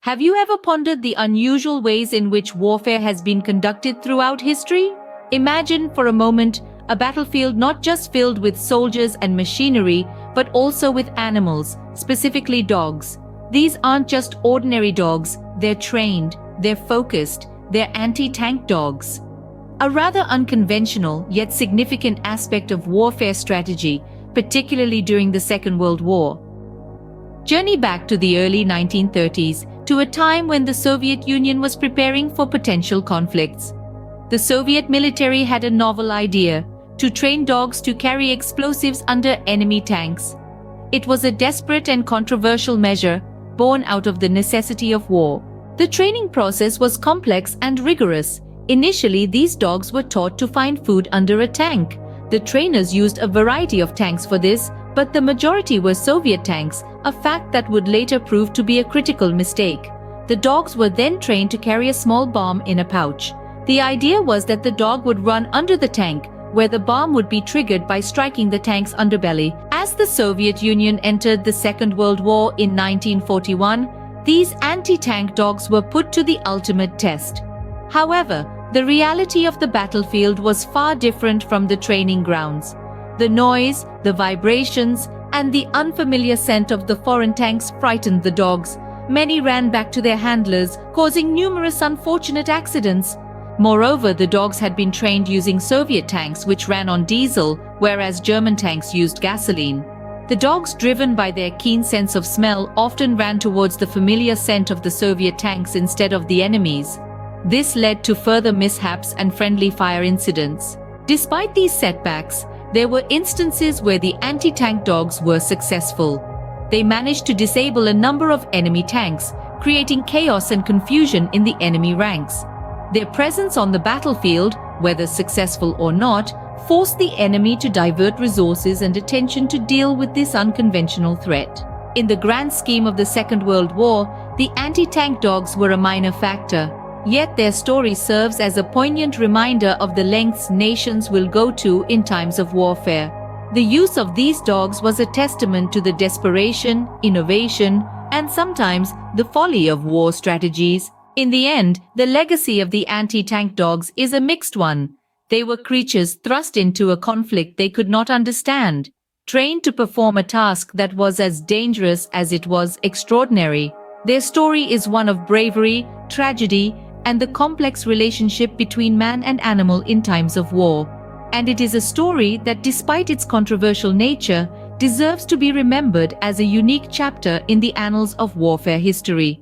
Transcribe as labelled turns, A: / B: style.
A: Have you ever pondered the unusual ways in which warfare has been conducted throughout history? Imagine for a moment a battlefield not just filled with soldiers and machinery, but also with animals, specifically dogs. These aren't just ordinary dogs, they're trained, they're focused, they're anti-tank dogs. A rather unconventional yet significant aspect of warfare strategy, particularly during the Second World War. Journey back to the early 1930s, to a time when the Soviet Union was preparing for potential conflicts. The Soviet military had a novel idea: to train dogs to carry explosives under enemy tanks. It was a desperate and controversial measure, born out of the necessity of war. The training process was complex and rigorous. Initially, these dogs were taught to find food under a tank. The trainers used a variety of tanks for this, but the majority were Soviet tanks, a fact that would later prove to be a critical mistake. The dogs were then trained to carry a small bomb in a pouch. The idea was that the dog would run under the tank, where the bomb would be triggered by striking the tank's underbelly. As the Soviet Union entered the Second World War in 1941, these anti-tank dogs were put to the ultimate test. However, the reality of the battlefield was far different from the training grounds. The noise, the vibrations, and the unfamiliar scent of the foreign tanks frightened the dogs. Many ran back to their handlers, causing numerous unfortunate accidents. Moreover, the dogs had been trained using Soviet tanks which ran on diesel, whereas German tanks used gasoline. The dogs, driven by their keen sense of smell, often ran towards the familiar scent of the Soviet tanks instead of the enemy's. This led to further mishaps and friendly fire incidents. Despite these setbacks, there were instances where the anti-tank dogs were successful. They managed to disable a number of enemy tanks, creating chaos and confusion in the enemy ranks. Their presence on the battlefield, whether successful or not, forced the enemy to divert resources and attention to deal with this unconventional threat. In the grand scheme of the Second World War, the anti-tank dogs were a minor factor. Yet their story serves as a poignant reminder of the lengths nations will go to in times of warfare. The use of these dogs was a testament to the desperation, innovation, and sometimes the folly of war strategies. In the end, the legacy of the anti-tank dogs is a mixed one. They were creatures thrust into a conflict they could not understand, trained to perform a task that was as dangerous as it was extraordinary. Their story is one of bravery, tragedy, and the complex relationship between man and animal in times of war. And it is a story that, despite its controversial nature, deserves to be remembered as a unique chapter in the annals of warfare history.